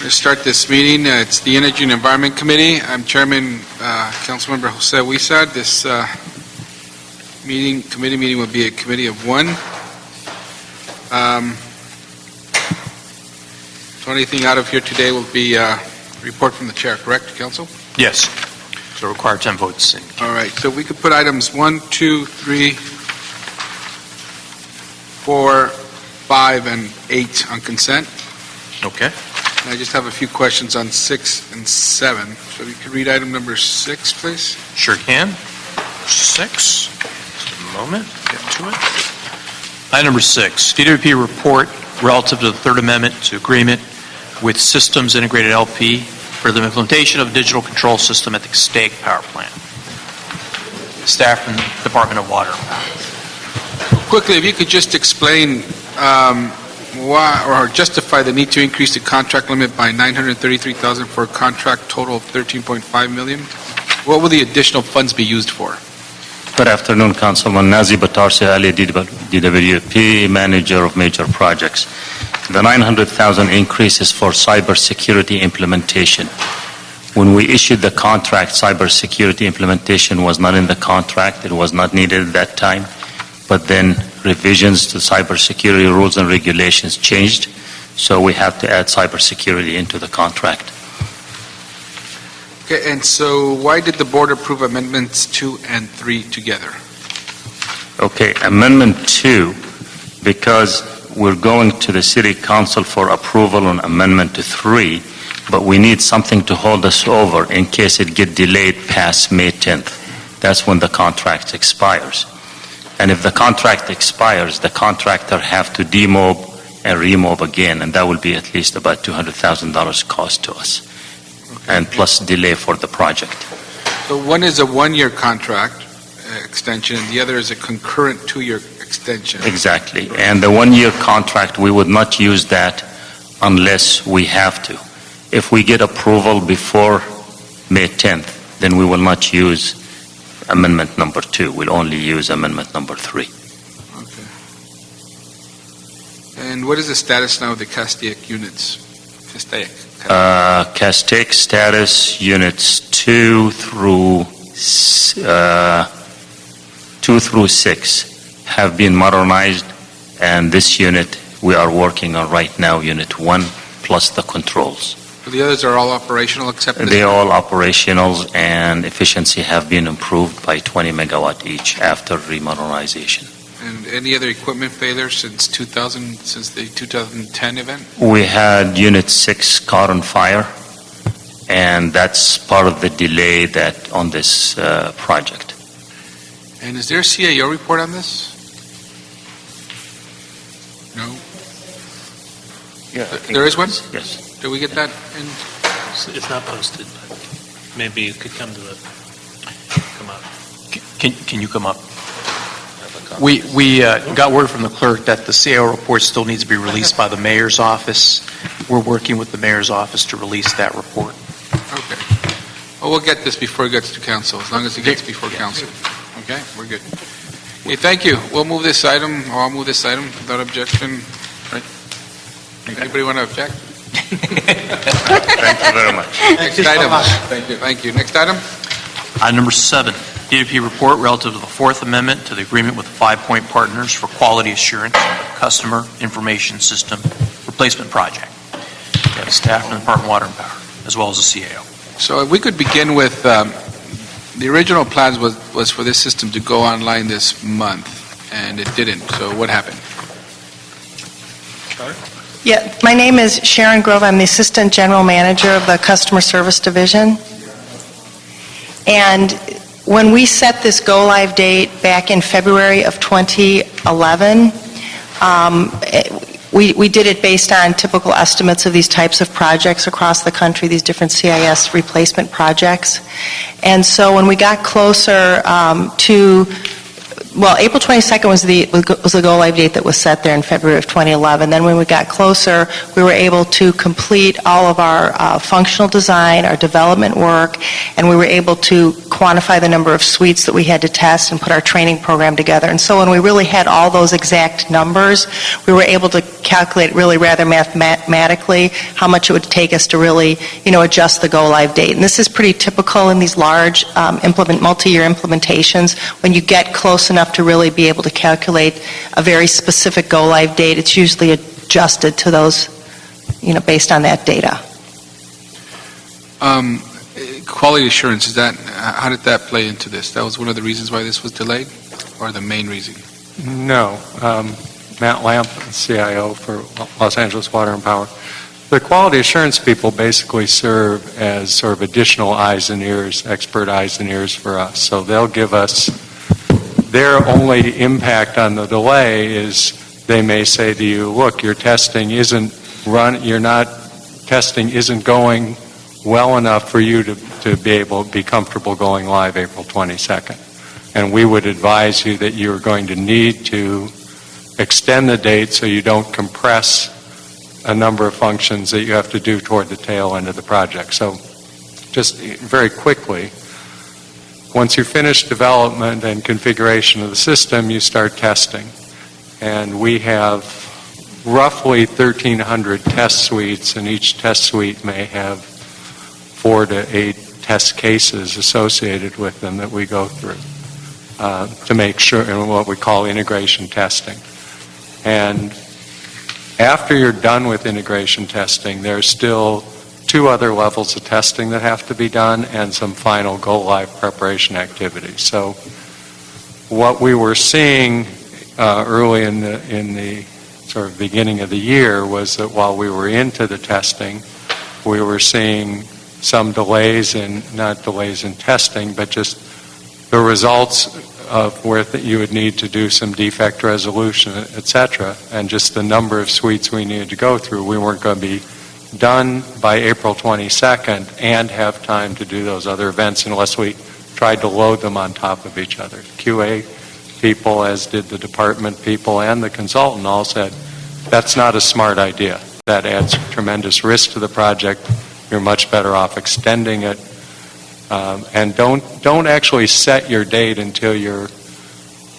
to start this meeting. It's the Energy and Environment Committee. I'm Chairman, Councilmember Jose Huizar. This committee meeting will be a committee of one. So anything out of here today will be a report from the chair, correct, Council? Yes. So require 10 votes. All right, so we could put items 1, 2, 3, 4, 5, and 8 on consent. Okay. And I just have a few questions on 6 and 7. So if you could read item number 6, please. Sure can. 6. Just a moment. Get to it. Item number 6, DWP report relative to the Third Amendment to agreement with Systems Integrated LP for the implementation of a digital control system at the Castaic Power Plant. Staff from the Department of Water and Power. Quickly, if you could just explain why or justify the need to increase the contract limit by $933,000 for a contract total of $13.5 million. What will the additional funds be used for? Good afternoon, Councilman. Nazi Batarsi Ali, DWP Manager of Major Projects. The $900,000 increase is for cybersecurity implementation. When we issued the contract, cybersecurity implementation was not in the contract. It was not needed at that time. But then revisions to cybersecurity rules and regulations changed, so we have to add cybersecurity into the contract. Okay, and so why did the board approve amendments 2 and 3 together? Okay, Amendment 2, because we're going to the City Council for approval on Amendment 3, but we need something to hold us over in case it get delayed past May 10th. That's when the contract expires. And if the contract expires, the contractor have to demob and remob again, and that will be at least about $200,000 cost to us, okay, and plus delay for the project. So one is a one-year contract extension, and the other is a concurrent 2-year extension. Exactly. And the one-year contract, we would not use that unless we have to. If we get approval before May 10th, then we will not use Amendment number 2. We'll only use Amendment number 3. Okay. And what is the status now of the Castaic units? Castaic status units 2 through 6 have been modernized, and this unit we are working on right now, Unit 1, plus the controls. The others are all operational except this? They're all operational, and efficiency have been improved by 20 megawatt each after remodernization. And any other equipment failures since the 2010 event? We had Unit 6 caught on fire, and that's part of the delay that on this project. And is there a CAO report on this? No? Yeah, there is one? Yes. Did we get that in? It's not posted, but maybe you could come up. Can you come up? We got word from the clerk that the CAO report still needs to be released by the mayor's office. We're working with the mayor's office to release that report. Okay. Well, we'll get this before it gets to council, as long as it gets before council. Okay, we're good. Okay, thank you. We'll move this item, or I'll move this item without objection. Right? Anybody want to object? Thank you very much. Next item. Thank you. Thank you. Next item. Item number 7, DWP report relative to the Fourth Amendment to the agreement with 5 Point Partners for quality assurance customer information system replacement project. We have staff from the Department of Water and Power, as well as the CAO. So if we could begin with, the original plans was for this system to go online this month, and it didn't. So what happened? Sorry? Yeah, my name is Sharon Grove. I'm the Assistant General Manager of the Customer Service Division. And when we set this go-live date back in February of 2011, we did it based on typical estimates of these types of projects across the country, these different CIS replacement projects. And so when we got closer to Well, April 22nd was the go-live date that was set there in February of 2011. Then when we got closer, we were able to complete all of our functional design, our development work, and we were able to quantify the number of suites that we had to test and put our training program together. And so when we really had all those exact numbers, we were able to calculate really rather mathematically how much it would take us to really, adjust the go-live date. And this is pretty typical in these large multi-year implementations. When you get close enough to really be able to calculate a very specific go-live date, it's usually adjusted to those, based on that data. Quality assurance, how did that play into this? That was one of the reasons why this was delayed, or the main reason? No. Matt Lamp, CIO for Los Angeles Water and Power. The quality assurance people basically serve as sort of additional eyes and ears, expert eyes and ears for us. So they'll give us their only impact on the delay is they may say to you, look, your testing isn't going well enough for you to be comfortable going live April 22nd. And we would advise you that you're going to need to extend the date so you don't compress a number of functions that you have to do toward the tail end of the project. So just very quickly, once you finish development and configuration of the system, you start testing. And we have roughly 1,300 test suites, and each test suite may have 4 to 8 test cases associated with them that we go through to make sure, and what we call integration testing. And after you're done with integration testing, there's still 2 other levels of testing that have to be done and some final go-live preparation activities. So what we were seeing early in the sort of beginning of the year was that while we were into the testing, we were seeing some delays not delays in testing, but just the results of where you would need to do some defect resolution, et cetera, and just the number of suites we needed to go through. We weren't going to be done by April 22nd and have time to do those other events unless we tried to load them on top of each other. QA people, as did the department people and the consultant, all said, that's not a smart idea. That adds tremendous risk to the project. You're much better off extending it. And don't actually set your date until you're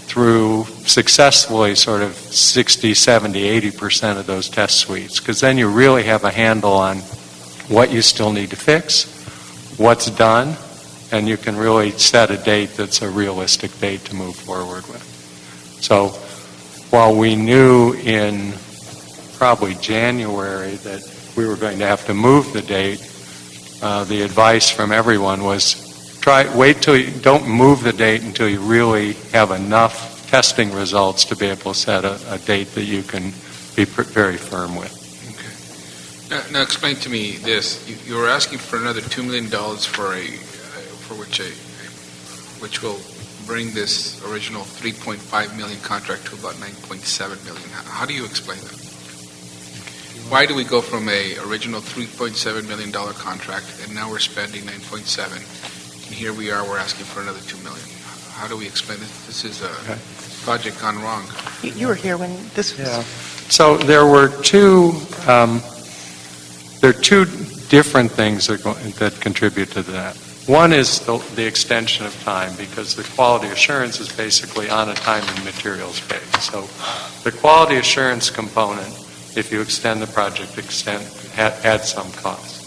through successfully sort of 60, 70, 80% of those test suites, because then you really have a handle on what you still need to fix, what's done, and you can really set a date that's a realistic date to move forward with. So while we knew in probably January that we were going to have to move the date, the advice from everyone was don't move the date until you really have enough testing results to be able to set a date that you can be very firm with. Okay. Now explain to me this. You were asking for another $2 million which will bring this original $3.5 million contract to about $9.7 million. How do you explain that? Why do we go from a original $3.7 million contract and now we're spending $9.7, and here we are, we're asking for another $2 million? How do we explain this? This is a project gone wrong. You were here when this was... Yeah. So there are two different things that contribute to that. One is the extension of time, because the quality assurance is basically on a time and materials base. So the quality assurance component, if you extend the project, add some cost.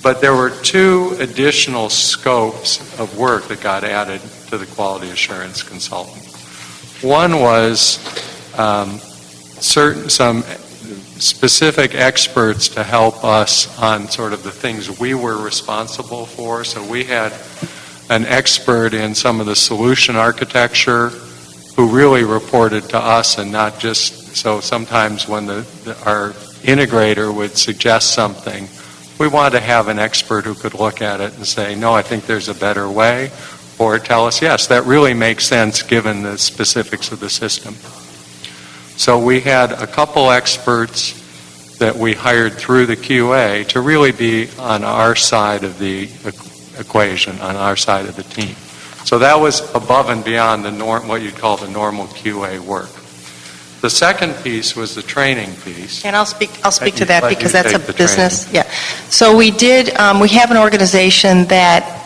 But there were 2 additional scopes of work that got added to the quality assurance consultant. One was some specific experts to help us on sort of the things we were responsible for. So we had an expert in some of the solution architecture who really reported to us, and not just, so sometimes when our integrator would suggest something, we wanted to have an expert who could look at it and say, no, I think there's a better way, or tell us, yes, that really makes sense given the specifics of the system. So we had a couple experts that we hired through the QA to really be on our side of the equation, on our side of the team. So that was above and beyond the what you'd call the normal QA work. The second piece was the training piece. And I'll speak to you- that let you because that's a take the business, yeah. So we have an organization that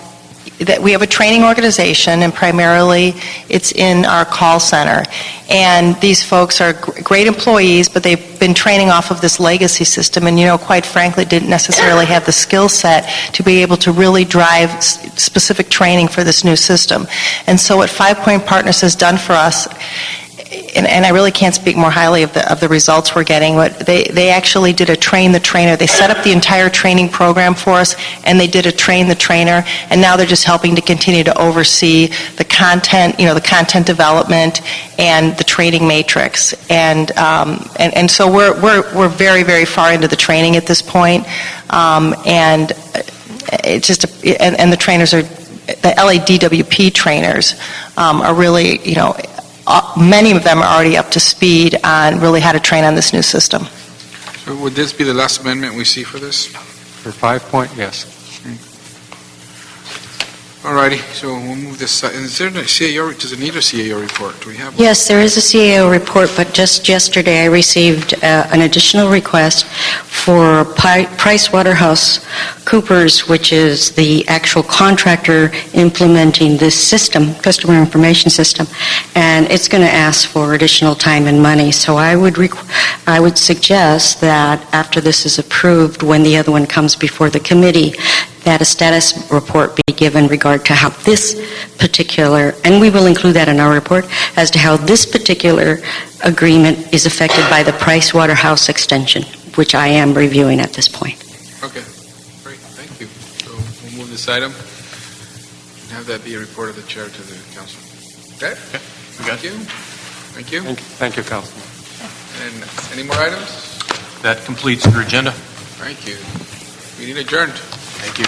we have a training organization, and primarily it's in our call center. And these folks are great employees, but they've been training off of this legacy system, and, quite frankly, didn't necessarily have the skill set to be able to really drive specific training for this new system. And so what Five Point Partners has done for us, and I really can't speak more highly of the results we're getting, but they actually did a train the trainer. They set up the entire training program for us, and they did a train the trainer, and now they're just helping to continue to oversee the content, the content development and the training matrix. And so we're very, very far into the training at this point, and it's just and the trainers are the LADWP trainers are really, many of them are already up to speed on really how to train on this new system. So would this be the last amendment we see for this? For 5 Point, yes. All righty, so we'll move this. Is there a CAO, does it need a CAO report? Do we have one? Yes, there is a CAO report, but just yesterday I received an additional request for PricewaterhouseCoopers, which is the actual contractor implementing this system, customer information system, and it's going to ask for additional time and money. So I would suggest that after this is approved, when the other one comes before the committee, that a status report be given regard to how this particular, and we will include that in our report, as to how this particular agreement is affected by the Price Waterhouse extension, which I am reviewing at this point. Okay, great, thank you. So we'll move this item and have that be a report of the chair to the council. Okay? we got Thank you. Thank you. Thank you, Councilman. And any more items? That completes your agenda. Thank you. Meeting adjourned. Thank you.